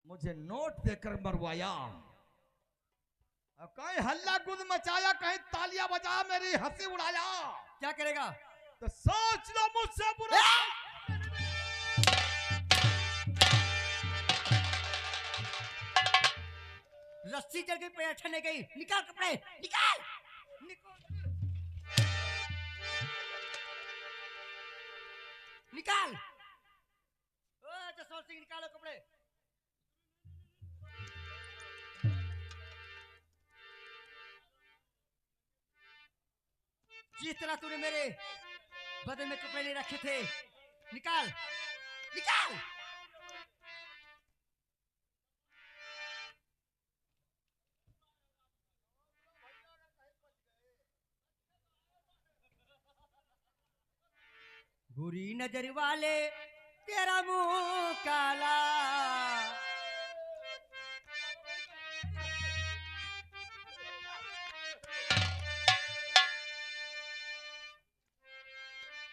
मुझे नोट देकर मरवाया और कहीं हल्ला गुद मचाया, कहीं तालियां बजा मेरी हंसी उड़ाया। क्या करेगा? तो सोच लो मुझसे बुरा। रस्सी चल गई, पैर ठने गई। निकाल कपड़े, निकाल, निकाल। ओ जसवंत सिंह, निकालो कपड़े। जिस तरह तूने मेरे बदन में कपड़े नहीं रखे थे, निकाल, निकाल। बुरी नजर वाले तेरा मुंह काला,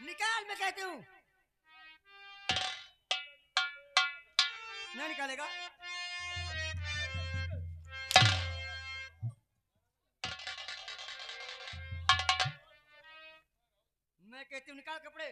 निकाल, मैं कहती हूं। नहीं निकालेगा? मैं कहती हूं निकाल कपड़े।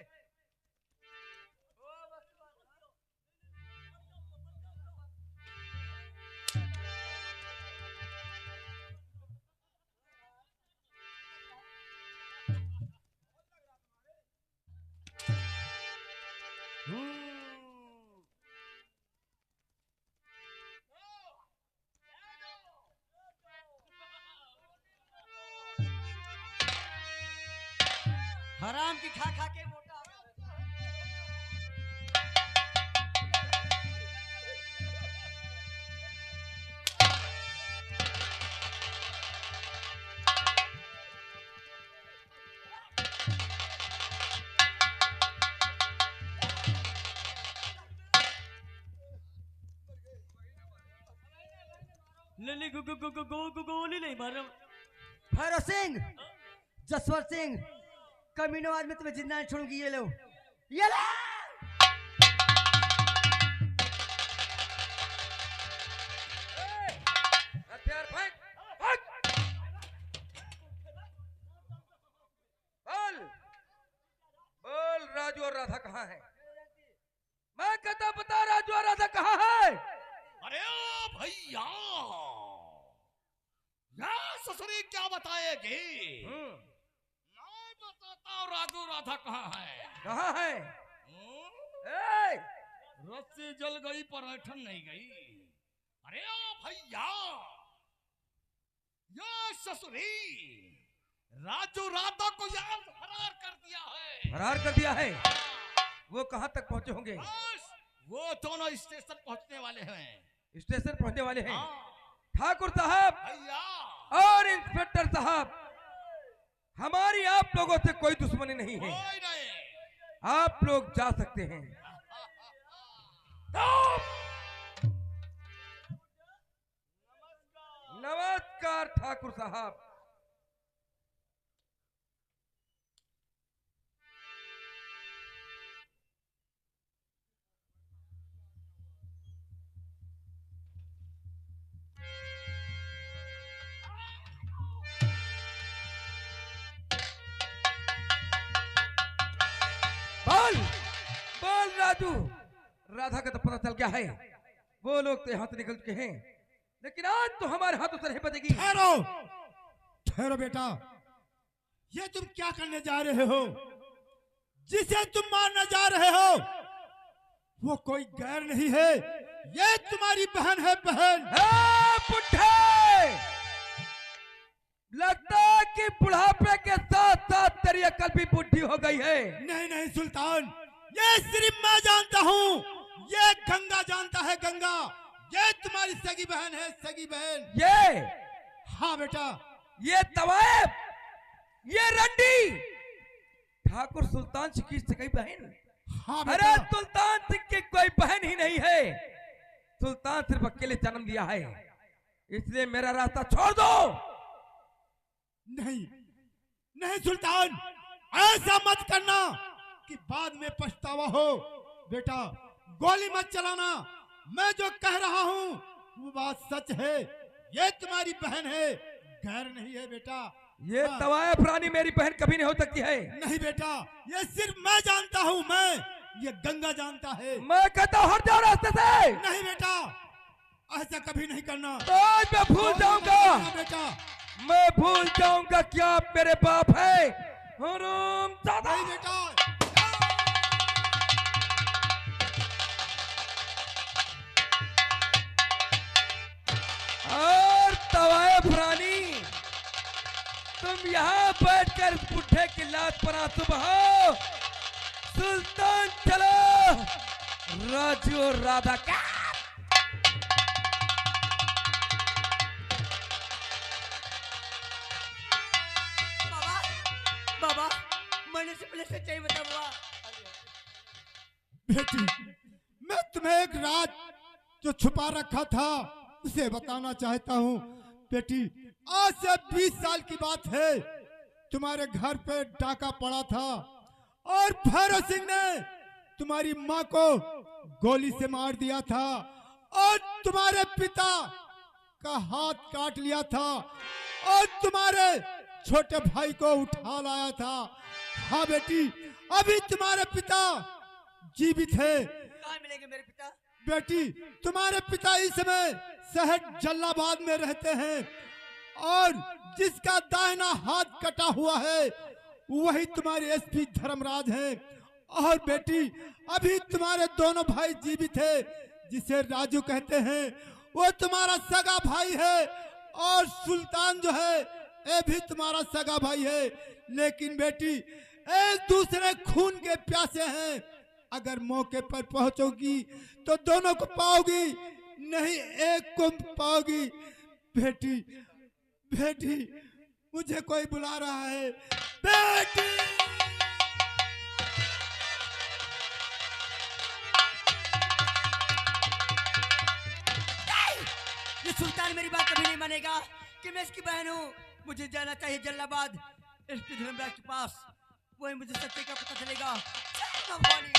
हराम की खा खा के मोटा हो गया। नहीं गोली नहीं मारा। भैरव सिंह, जसवंत सिंह, कमीनों आज में तुम्हें जिंदा नहीं छोड़ूंगी। ये लो, ये लो। हथियार फेंक, बोल बोल, राजू और राधा कहाँ है? मैं कहता बता, राजू और राधा कहाँ है? अरे ओ भैया, यहाँ ससुरी क्या बताएगी? नहीं बताता। राजू राधा कहाँ है? कहाँ है? ए, रस्सी जल गई पर ऐठन नहीं गई। अरे ओ भैया, यह ससुरी राजू राधा को यहाँ से फरार कर दिया है। फरार कर दिया है? वो कहाँ तक पहुँचे होंगे? बस वो दोनों स्टेशन पहुंचने वाले हैं। स्टेशन पहुँचने वाले हैं। हाँ। ठाकुर साहब भैया और इंस्पेक्टर साहब, हमारी आप लोगों से कोई दुश्मनी नहीं है। कोई नहीं। आप लोग जा सकते हैं। नमस्कार ठाकुर साहब। बोल बोल राजू, राधा का तो पता चल गया है। वो लोग तो यहाँ से निकल चुके हैं, लेकिन आज तो हमारे हाथों से नहीं बचेगी। ठहरो, ठहरो बेटा, ये तुम क्या करने जा रहे हो? जिसे तुम मारने जा रहे हो वो कोई गैर नहीं है, ये तुम्हारी बहन है। बहन बुढ़े, लगता है कि बुढ़ापे के साथ साथ तेरी अकल भी बुढ़ी हो गई है। नहीं नहीं सुल्तान, ये सिर्फ मैं जानता हूँ, ये गंगा जानता है। गंगा, ये तुम्हारी सगी बहन है, सगी बहन। ये हाँ बेटा, ये तवायब, ये रंडी ठाकुर सुल्तान सिंह की सगी बहन। हाँ अरे बेटा। सुल्तान सिंह की कोई बहन ही नहीं है। सुल्तान सिर्फ अकेले जन्म लिया है, इसलिए मेरा रास्ता छोड़ दो। नहीं नहीं सुल्तान, ऐसा मत करना कि बाद में पछतावा हो। बेटा गोली मत चलाना, मैं जो कह रहा हूँ वो बात सच है। ये तुम्हारी बहन है, गैर नहीं है बेटा। ये तवायफ रानी मेरी बहन कभी नहीं हो सकती है। नहीं बेटा, ये सिर्फ मैं जानता हूँ, ये गंगा जानता है। मैं कहता हूँ हट जाओ रास्ते से। नहीं बेटा, ऐसा कभी नहीं करना। तो आज मैं भूल जाऊंगा, बेटा मैं भूल जाऊंगा क्या आप मेरे बाप है। हराम दादा। नहीं बेटा। और तवायफ रानी, तुम यहाँ बैठकर बुढ़े की लाश पर आंसू बहाओ। सुल्तान चलो, राजू और राधा का। बाबा बाबा, मरने से पहले सच्चाई बता बाबा। बेटी, मैं तुम्हें एक राज जो छुपा रखा था उसे बताना चाहता हूँ। बेटी, आज से 20 साल की बात है, तुम्हारे घर पे डाका पड़ा था और भैरव सिंह ने तुम्हारी माँ को गोली से मार दिया था और तुम्हारे पिता का हाथ काट लिया था और तुम्हारे छोटे भाई को उठा लाया था। हाँ बेटी, अभी तुम्हारे पिता जीवित है। कहाँ मिलेंगे मेरे पिता? बेटी, तुम्हारे पिता इस समय शहर जल्लाबाद में रहते हैं और जिसका दाहिना हाथ कटा हुआ है वही तुम्हारे एसपी धर्मराज हैं। और बेटी, अभी तुम्हारे दोनों भाई जीवित है, जिसे राजू कहते हैं, वो तुम्हारा सगा भाई है और सुल्तान जो है ये भी तुम्हारा सगा भाई है। लेकिन बेटी, एक दूसरे खून के प्यासे हैं। अगर मौके पर पहुंचोगी तो दोनों को पाओगी, नहीं एक को पाओगी। बेटी बेटी, मुझे कोई बुला रहा है। बेटी, ये सुल्तान मेरी बात कभी नहीं मानेगा कि मैं इसकी बहन हूँ। मुझे जाना चाहिए जल्लाबाद एसपी धर्मराज के पास, वही मुझे सच्चाई का पता चलेगा। जय भवानी।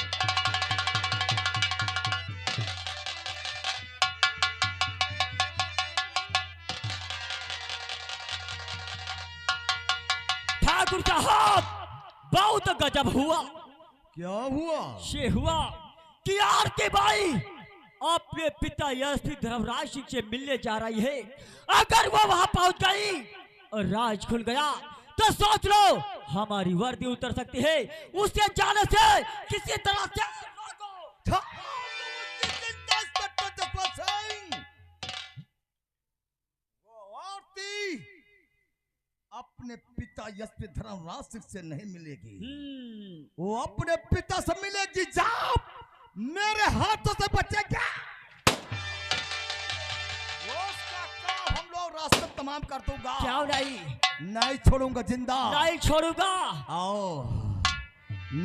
ठाकुर साहब, बहुत गजब हुआ। क्या हुआ? ये हुआ कि आरती बाई अपने पिता एसपी धर्मराज सिंह से मिलने जा रही है। अगर वो वहां पहुंच गई और राज खुल गया तो सोच लो हमारी वर्दी उतर सकती है। उससे जाने से किसी तरह से रोको। वो आरती अपने पिता एसपी धर्मराज सिंह से नहीं मिलेगी, वो अपने पिता से मिलेगी। जाओ, मेरे हाथों से बचेगा। उसका काम हम लोग रास्ते तमाम कर दूंगा। क्या नहीं, नहीं छोड़ूंगा जिंदा, नहीं छोड़ूंगा। आओ,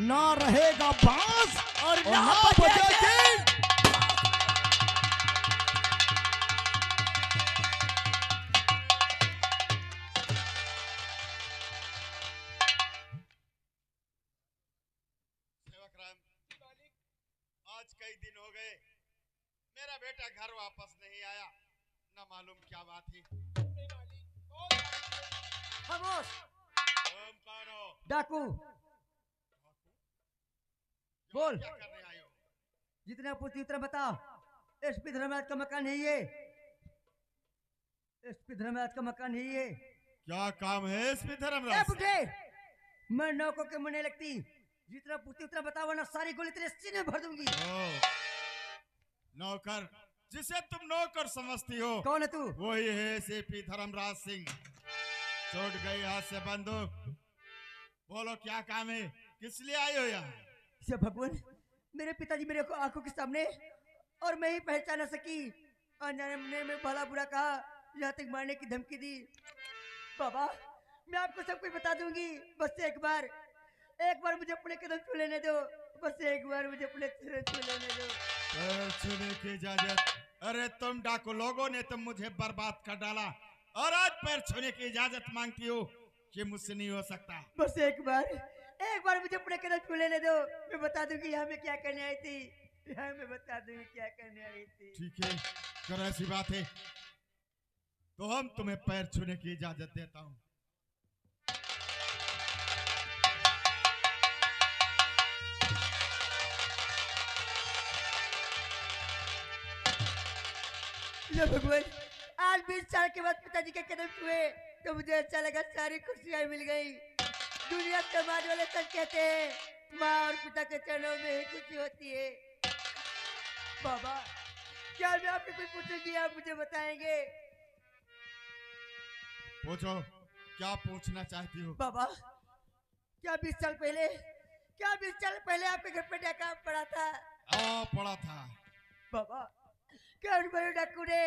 ना रहेगा बांस और ना ना बचेगी। बचेगी। आज कई दिन हो गए मेरा बेटा घर वापस नहीं आया, न मालूम क्या बात थी। खामोश तुम कौन हो? डाकू, बोल। क्या करने आए हो? जितना पूछती उतना बता। एसपी धर्मराज का मकान है ये, एसपी धर्मराज का मकान है ये। क्या काम है एसपी ए धर्मराज? बुढ़े, मैं नौकों के मुंह नहीं लगती। जितना पूछती उतना बता, वरना सारी गोली तेरे सीने में भर दूंगी। नौकर, जिसे तुम नौकर समझती हो, कौन है तू? वही है एसपी धर्मराज सिंह। छूट गई हाथ से बंदूक, बोलो क्या काम है, किस लिए आए हो यहाँ? से भगवान, मेरे पिताजी मेरे को आंखों के सामने और मैं ही पहचान न सकी। अनजाने में भला बुरा कहा, यहाँ तक मारने की धमकी दी। बाबा, मैं आपको सब कुछ बता दूंगी, बस एक बार मुझे अपने कदम छू लेने दो। बस एक बार मुझे अपने कदम छू लेने दो। पैर छूने की इजाजत? अरे तुम डाकू लोगों ने तुम मुझे बर्बाद कर डाला और आज पैर छूने की इजाजत मांगती हो? कि मुझसे नहीं हो सकता। बस एक बार मुझे अपने कदम छू लेने दो, मैं बता दूंगी यहाँ मैं क्या करने आई थी। यहाँ मैं बता दूंगी क्या करने आई थी। ठीक है, अगर ऐसी बात है तो हम तुम्हें पैर छूने की इजाजत देता हूं। लो भगवान, आज 20 साल के बाद पिताजी के कदम छुए तो मुझे अच्छा लगा, सारी खुशियां मिल गई। दुनिया समाज वाले सब कहते हैं माँ और पिता के चरणों में ही खुशी होती है। बाबा, क्या मैं आपसे कुछ पूछूंगी, आप मुझे बताएंगे? पूछो, क्या पूछना चाहती हो? बाबा, क्या 20 साल पहले आपके घर पे डाका पड़ा था? पड़ा था। बाबा, क्या उन बड़े डाकू ने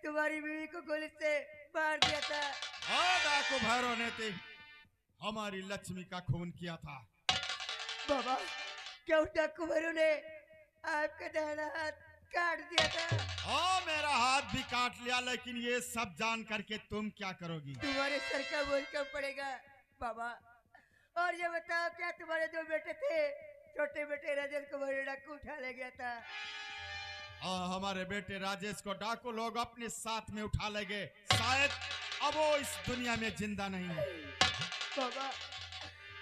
तुम्हारी बीवी को गोली से मार दिया था? डाकू भैरव ने थे हमारी लक्ष्मी का खून किया था। बाबा, क्या उस डाकू भैरव ने आपका दाहिना हाथ काट दिया था? मेरा हाथ भी काट लिया, लेकिन ये सब जान करके तुम क्या करोगी? तुम्हारे सर का बोझ कम पड़ेगा। बाबा, और ये बताओ, क्या तुम्हारे 2 बेटे थे? छोटे बेटे राजेश को बड़े डाकू उठा ले गया था। हमारे बेटे राजेश को डाकू लोग अपने साथ में उठा ले गए। शायद अब वो इस दुनिया में जिंदा नहीं है। बाबा,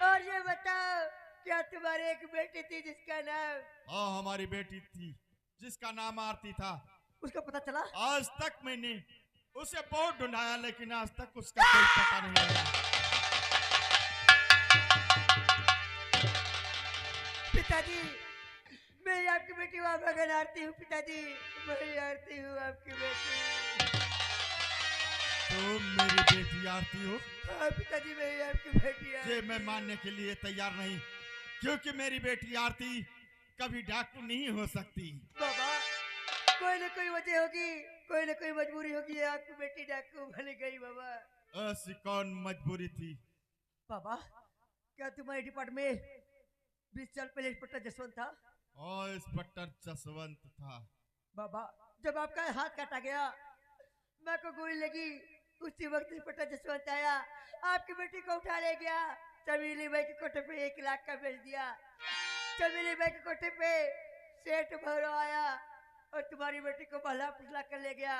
और ये बताओ, क्या तुम्हारे एक बेटी थी जिसका नाम? हमारी बेटी थी जिसका नाम आरती था। उसका पता चला? आज तक मैंने उसे बहुत ढूंढाया, लेकिन आज तक उसका कोई पता नहीं लगा। पिताजी, मैं आपकी बेटी वापस आरती हूँ। पिताजी, मैं आरती हूँ आपकी बेटी। तुम मेरी बेटी आरती हो? हाँ पिताजी, मैं आपकी बेटी आरती। ये मैं मानने के लिए तैयार नहीं, क्योंकि मेरी बेटी आरती कभी डाकू नहीं हो सकती। बाबा, कोई ना कोई वजह होगी, कोई ना कोई मजबूरी होगी, आपकी बेटी डाकू बन गई। बाबा, ऐसी कौन मजबूरी थी? बाबा, क्या तुम्हारे डिपार्टमेंट में 20 साल पहले इंस्पेक्टर जसवंत था? इंस्पेक्टर जसवंत था। बाबा, जब आपका हाथ काटा गया, माँ को गोली लगी, उसी वक्त इंस्पेक्टर जसवंत आया, आपकी बेटी को उठा ले गया। चमेली भाई के कोठे पे 1 लाख का बेच दिया। चमेली भाई के कोठे पे सेठ भैरव आया और तुम्हारी बेटी को भला फुसला कर ले गया।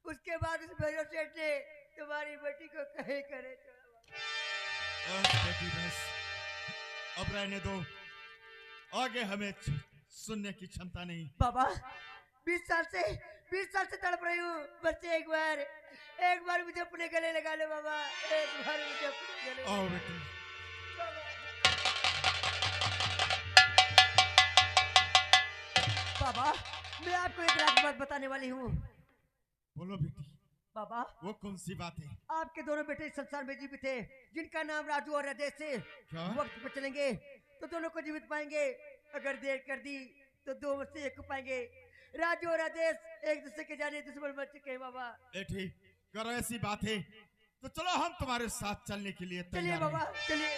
उसके बाद उस भैरव सेठ ने तुम्हारी बेटी को कहीं करे बेटी, बस अब रहने दो, आगे हमें सुनने की क्षमता नहीं। बाबा, 20 साल से तड़प रही हूँ। बस एक बार मुझे अपने गले लगा लो बाबा, एक बार मुझे अपने गले। आओ बेटी। बाबा, मैं आपको एक रात बात बताने वाली हूँ। बोलो बेटी। बाबा, वो कौन सी बात है? आपके दोनों बेटे इस संसार में जीवित थे, जिनका नाम राजू और राजेश है। क्या? वक्त पर चलेंगे तो दोनों को जीवित पाएंगे, अगर देर कर दी तो 2 में से 1 को पाएंगे। राजू और राजेश एक दूसरे के जाने दुश्मन बन चुके हैं। बाबा, बेटी, करो ऐसी बात है तो चलो हम तुम्हारे साथ चलने के लिए चलिए तैयार बाबा, हैं। चलिए।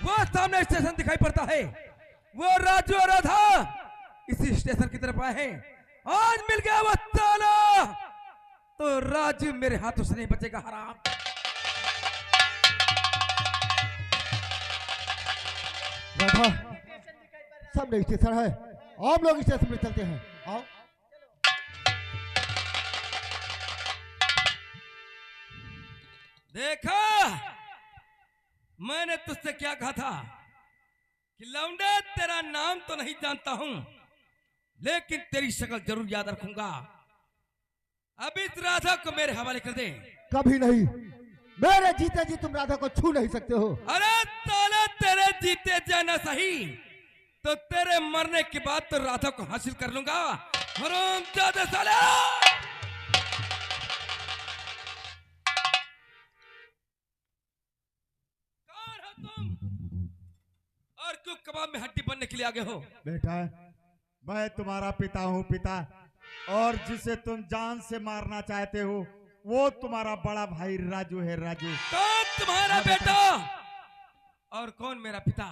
वो सामने स्टेशन दिखाई पड़ता है, वो राजू और राधा इसी स्टेशन की तरफ आए हैं। आज मिल गया वो ताला, तो राजू मेरे हाथों से नहीं बचेगा। हराम। राधा, सामने स्टेशन है, हम लोग स्टेशन में चलते हैं। आओ। देखा, मैंने तुझसे क्या कहा था कि लौंडे, तेरा नाम तो नहीं जानता हूं, लेकिन तेरी शक्ल जरूर याद रखूंगा। अब इस राधा को मेरे हवाले कर दे। कभी नहीं, मेरे जीते जी तुम राधा को छू नहीं सकते हो। अरे ताले, तेरे जीते जाना सही, तो तेरे मरने के बाद तो राधा को हासिल कर लूंगा। हरामजादे साले! कौन हो तुम? और क्यों कबाब में हड्डी बनने के लिए आगे हो? बेटा, मैं तुम्हारा पिता हूँ पिता, और जिसे तुम जान से मारना चाहते हो वो तुम्हारा बड़ा भाई राजू है। राजू कौन तुम्हारा बेटा और कौन मेरा पिता?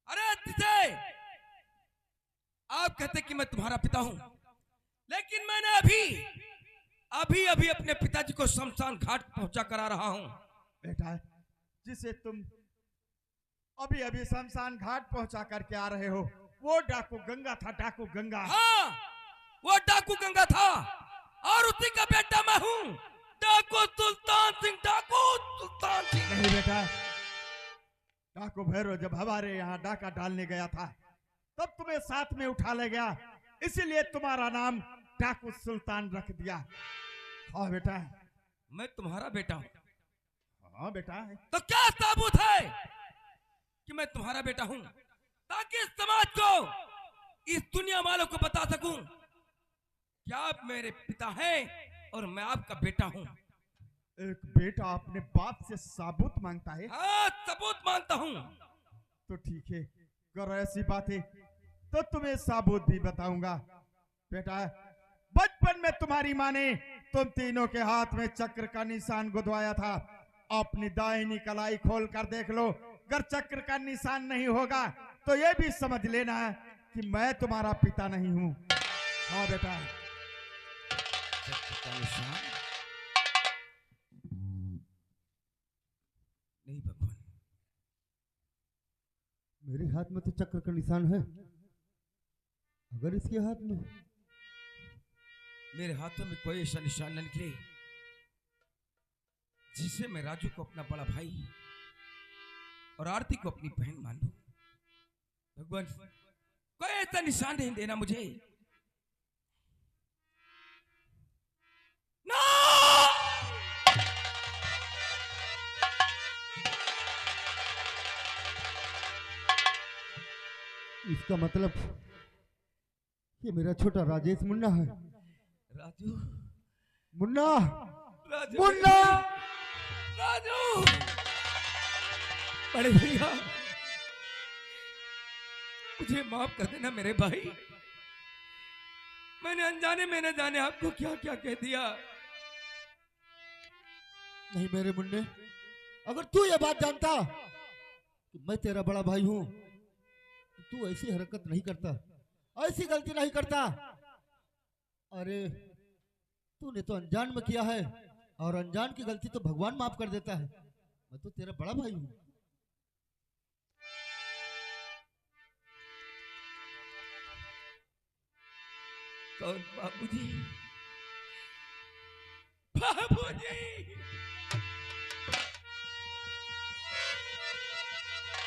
अरे जिसे आप कहते कि मैं तुम्हारा पिता हूं, लेकिन मैंने अभी अपने पिताजी को शमशान घाट पहुंचा कर आ रहा हूं। बेटा, जिसे तुम अभी अभी शमशान घाट पहुंचा करके आ रहे हो, वो डाकू गंगा था, डाकू गंगा। हाँ, वो डाकू गंगा था और उसी का बेटा मैं हूँ, डाकू सुल्तान सिंह, डाकू सुल्तान सिंह। नहीं बेटा, डाकू भैरव जब हमारे यहाँ डाका डालने गया था तब तुम्हें साथ में उठा ले गया, इसीलिए तुम्हारा नाम डाकू सुल्तान रख दिया। हाँ बेटा। मैं तुम्हारा बेटा हूँ। हाँ बेटा है। तो क्या सबूत है कि मैं तुम्हारा बेटा हूँ, ताकि इस समाज को, इस दुनिया वालों को बता सकूं कि आप मेरे पिता हैं और मैं आपका बेटा हूँ। एक बेटा अपने बाप से सबूत मांगता है? हाँ, सबूत मांगता हूँ। तो ठीक है, अगर ऐसी बात है तो तुम्हें सबूत भी बताऊंगा। बेटा, बचपन में तुम्हारी माँ ने तुम तीनों के हाथ में चक्र का निशान गुदवाया था। अपनी दाहिनी कलाई खोल कर देख लो, अगर चक्र का निशान नहीं होगा तो ये भी समझ लेना है कि मैं तुम्हारा पिता नहीं हूँ। हाँ बेटा। चक्र का निशान नहीं भगवान, मेरे हाथ में तो चक्र का निशान है, अगर इसके हाथ में। मेरे हाथों में कोई ऐसा निशान न निकले जिसे मैं राजू को अपना बड़ा भाई और आरती को अपनी बहन मान लूं। भगवान, कोई ऐसा निशान नहीं देना मुझे। ना! इसका मतलब ये मेरा छोटा राजेश मुन्ना है। राजू, मुन्ना, राजू, मुन्ना! राजू, बड़े भैया, मुझे माफ कर देना मेरे भाई। मैंने अनजाने में न जाने आपको क्या क्या कह दिया। नहीं मेरे मुन्ने, अगर तू ये बात जानता कि मैं तेरा बड़ा भाई हूं, तो तू ऐसी हरकत नहीं करता, ऐसी गलती नहीं करता। अरे तूने तो अनजान में किया है, और अनजान की गलती तो भगवान माफ कर देता है। मैं तो तेरा बड़ा भाई हूं। कौन? बाबूजी, बाबूजी।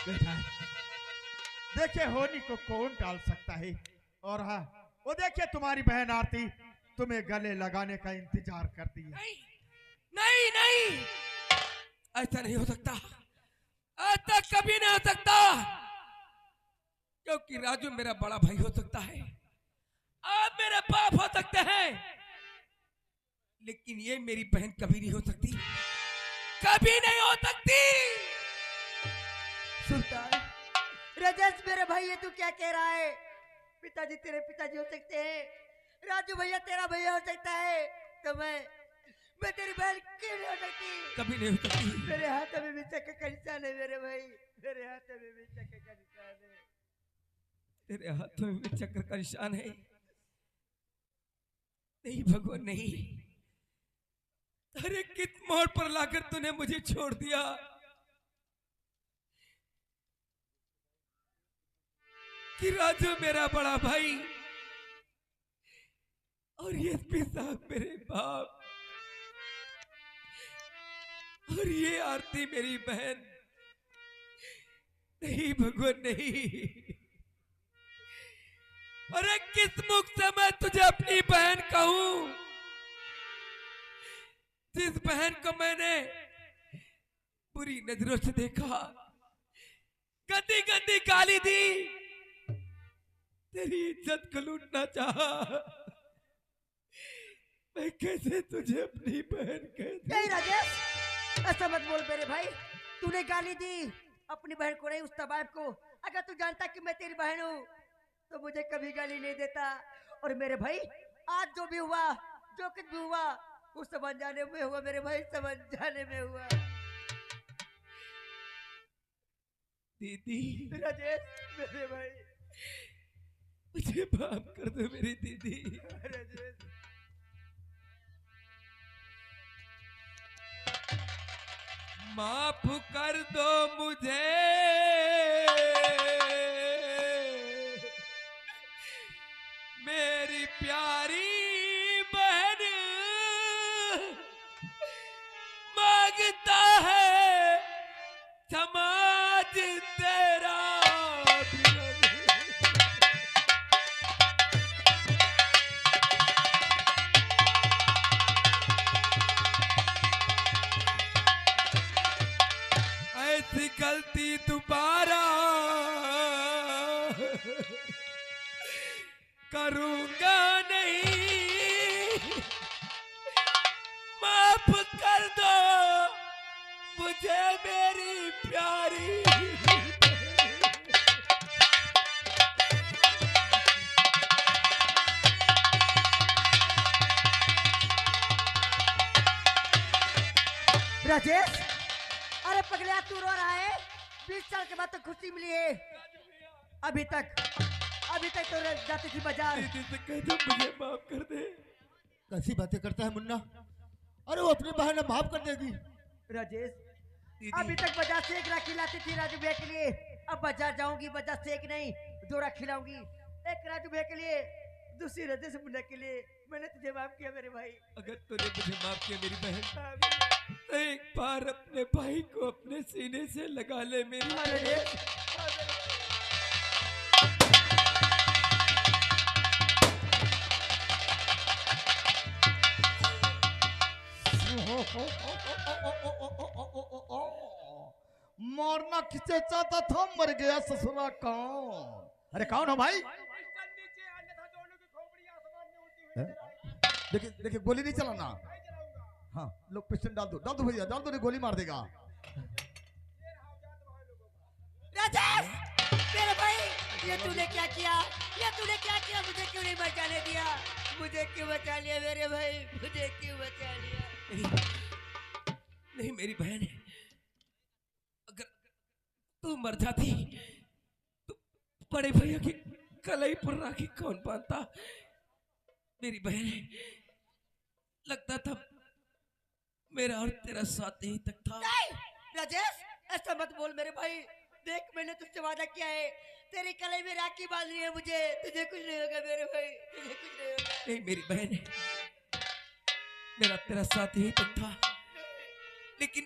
बेटा, देखे होनी को कौन टाल सकता है। और हाँ, वो देखिए तुम्हारी बहन आरती तुम्हें गले लगाने का इंतजार करती है। नहीं, नहीं, नहीं, ऐसा नहीं हो सकता, ऐसा कभी नहीं हो सकता, क्योंकि राजू मेरा बड़ा भाई हो सकता है, आप मेरे बाप हो सकते हैं, लेकिन ये मेरी बहन कभी नहीं हो सकती, कभी नहीं हो सकती। सुल्तान, राजेश मेरे भाई, ये तू क्या कह रहा है? पिताजी तेरे पिताजी हो सकते हैं, राजू भैया तेरा भैया हो सकता है, तो मैं तेरी बहन क्यों नहीं हो सकती? कभी नहीं हो सकती। मेरे हाथ में भी चक्कर का निशान है मेरे भाई, मेरे हाथ में भी चक्कर का निशान है। तेरे हाथों में भी चक्र का निशान है? नहीं भगवान, नहीं। अरे किस मोड़ पर लाकर तूने मुझे छोड़ दिया। कि राजू मेरा बड़ा भाई और ये एसपी साहब मेरे बाप और ये आरती मेरी बहन। नहीं भगवान, नहीं। अरे किस मुख से मैं तुझे अपनी बहन कहूं, जिस बहन को मैंने बुरी नजरों से देखा, गंदी गंदी गाली दी, तेरी इज्जत को लूटना चाहा, मैं कैसे तुझे अपनी बहन कह दूं? नहीं राजेश, ऐसा मत बोल मेरे भाई। तूने गाली दी अपनी बहन को नहीं, उस तबाब को। अगर तू जानता कि मैं तेरी बहन हूँ तो मुझे कभी गाली नहीं देता। और मेरे भाई, आज जो भी हुआ, जो कुछ भी हुआ, वो समझ जाने में हुआ मेरे भाई, समझ जाने में हुआ। दीदी, राजेश मेरे भाई, मुझे माफ कर दो मेरी दीदी। राजेश माफ कर दो मुझे, मेरी प्यारी बहन, मांगता है समाज तेरा विरोध। ऐसी गलती दोबारा करूंगा नहीं, माफ कर दो मुझे मेरी प्यारी। राजेश, अरे पगलिया तू रो रहा है? 20 साल के बाद तो खुशी मिली है। अभी तक तो जाती थी बाजार। दीदी से कह दो मुझे माफ कर दे। कैसी बातें करता है मुन्ना? अरे वो अपनी बहन माफ कर देगी। राजेश, दीदी। अभी तक बाजार से एक राखी लाती थी राजू भैया के लिए। अब बाजार जाऊंगी, बाजार से एक नहीं 2 राखी लाऊंगी। एक राजू भैया के लिए, दूसरी राजेश मुन्ना के लिए। मैंने तुझे माफ किया मेरे भाई। अगर तूने मुझे माफ किया मेरी बहन, तो एक बार अपने भाई को अपने सीने से लगा ले मेरी बहन। मारना किसे चाहता था, मर गया ससुरा कौन? अरे कौन हो भाई? देखिए देखिए, गोली नहीं चलाना। हाँ, लोग पिस्टन डाल दो भैया, डाल दो, नहीं गोली मार देगा। राजेश, मेरे भाई, ये तूने क्या किया? ये तूने क्या किया? मुझे क्यों नहीं बचाने दिया? मुझे क्यों बचा लिया मेरे भाई? मुझे क्यों बचा लिया? नहीं मेरी बहन है, अगर तू मर जाती तो बड़े भैया की कलाई पर राखी कौन बांधता? मेरी बहन है, लगता था मेरा और तेरा साथ यहीं तक था। नहीं राजेश, ऐसा मत बोल मेरे भाई। देख, मैंने तुझसे वादा किया है, तेरी कलाई में राखी बांधनी है मुझे। तुझे कुछ नहीं होगा मेरे भाई, तुझे कुछ नहीं होगा। नहीं मेरी बहन है, मेरा तेरा साथ यहीं तक था, लेकिन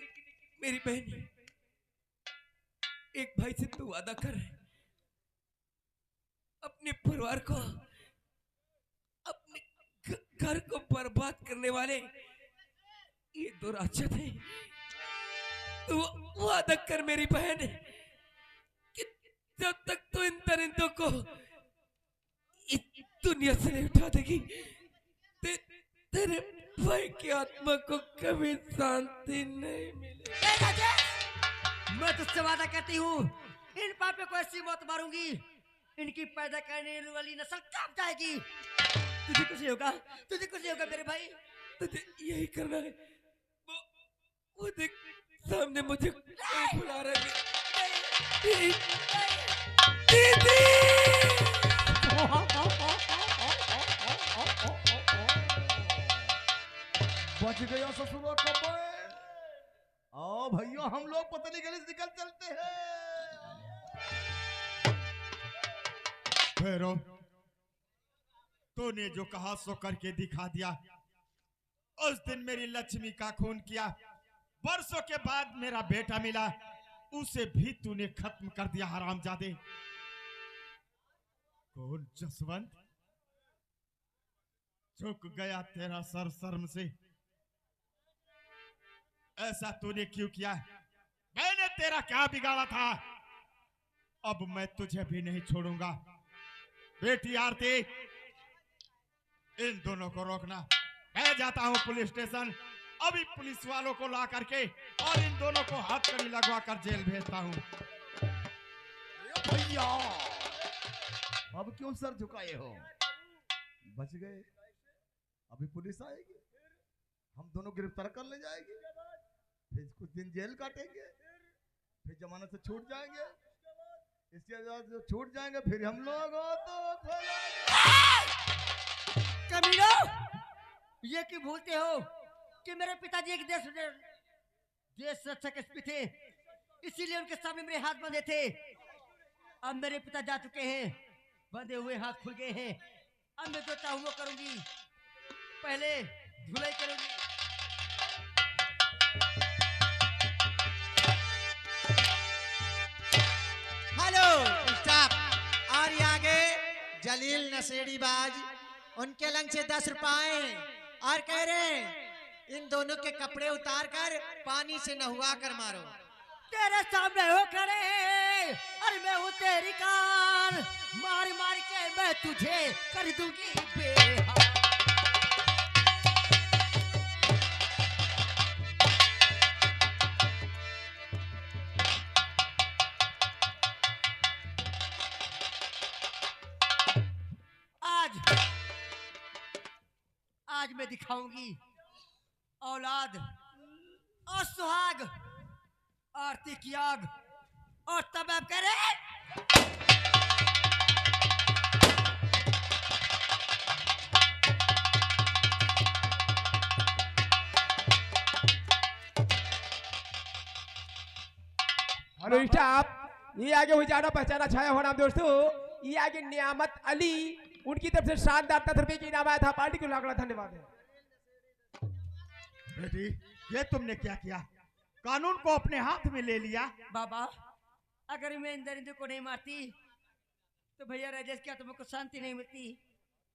मेरी बहन, एक भाई से तू वादा कर, अपने परिवार को, अपने घर को बर्बाद करने वाले ये 2 राक्षस हैं। तू वादा कर मेरी बहन कि जब तक तू इन दरिंदों को इस दुनिया से नहीं उठा देगी, तेरे भाई की आत्मा को कभी शांति नहीं मिलेगी। ए राजेश, मैं तुझसे वादा करती हूँ, इन पापे को ऐसी मौत मारूंगी, इनकी पैदा करने वाली नस्ल काट जाएगी। तुझे कुछ नहीं होगा, तुझे कुछ नहीं होगा मेरे भाई। तुझे यही करना है। वो देख, सामने मुझे कोई बुला रहा है। दीदी! बच गया ससुरा का बैल। आओ भैया, हम लोग पतली गली से निकल चलते हैं। भैरव, तूने जो कहा सो करके दिखा दिया। उस दिन मेरी लक्ष्मी का खून किया, बरसों के बाद मेरा बेटा मिला, उसे भी तूने खत्म कर दिया हरामजादे। कौन जसवंत? झुक गया तेरा सर शर्म से। ऐसा तूने क्यों किया? मैंने तेरा क्या बिगाड़ा था? अब मैं तुझे भी नहीं छोड़ूंगा। बेटी आरती, इन दोनों को रोकना। मैं जाता हूं पुलिस स्टेशन, अभी पुलिस वालों को ला करके और इन दोनों को हथकड़ी लगवा कर जेल भेजता हूं। भैया, अब क्यों सर झुकाए हो? बच गए। अभी पुलिस आएगी, हम दोनों गिरफ्तार कर ले जाएगी, फिर कुछ दिन जेल काटेंगे, फिर जमानत से छूट जाएंगे। इसके बाद जो छूट जाएंगे, फिर हम लोग तो कमीनो, ये क्यों भूलते हो कि मेरे पिताजी एक देश रक्षक एसपी थे, इसीलिए उनके सामने मेरे हाथ बंधे थे। अब मेरे पिता जा चुके हैं, बंधे हुए हाथ खुल गए हैं। अब मैं जो चाहूँ वो करूंगी, पहले धुलाई करूंगी। Hello staff. और ये आगे जलील नशेड़ी बाज, उनके लंग से 10 रुपए और कह रहे हैं इन दोनों के कपड़े उतार कर पानी से नहवा कर मारो। तेरे सामने हो खड़े हैं, अरे मैं हूँ तेरी कान, मार मार के मैं तुझे कर दूंगी बेहाल। आज मैं दिखाऊंगी औलाद और सुहाग, आरती की आग, और तब आप कह रहे हेलो स्टाफ, ये आगे हुई जाना पहचाना छाया हो नाम दोस्तों, ये आगे नियामत अली, उनकी तरफ से शानदार 10 रुपए की इनाम आया था। पार्टी को लाख लाख धन्यवाद है। बेटी, ये तुमने क्या किया? कानून को अपने हाथ में ले लिया। बाबा, अगर मैं इन दरिंदों को नहीं मारती तो भैया राजेश क्या तुमको शांति नहीं मिलती।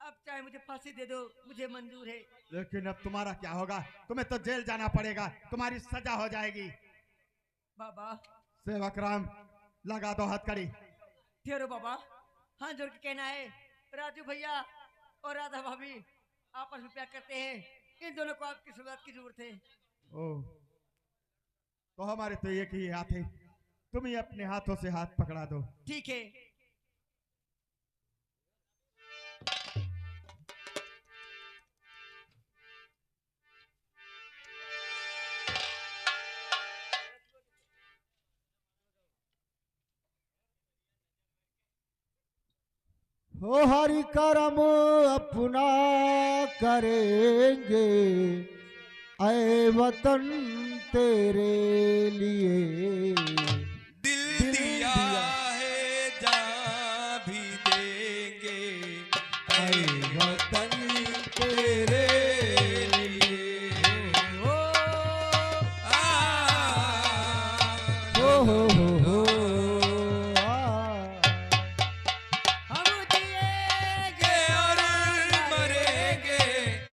अब चाहे मुझे फांसी दे दो, मुझे मंजूर है। लेकिन अब तुम्हारा क्या होगा? तुम्हें तो जेल जाना पड़ेगा, तुम्हारी सजा हो जाएगी। बाबा सेवक राम, लगा दो हथकड़ी। ठहरो बाबा, हाँ जोर के कहना है, राजू भैया और राधा भाभी आपस में प्यार करते हैं, इन दोनों को आपकी सुविधा की जरूरत है। ओह, तो हमारे तो एक ही हाथ है, तुम ही अपने हाथों से हाथ पकड़ा दो। ठीक है। हो हरि करम अपना करेंगे, ऐ वतन तेरे लिए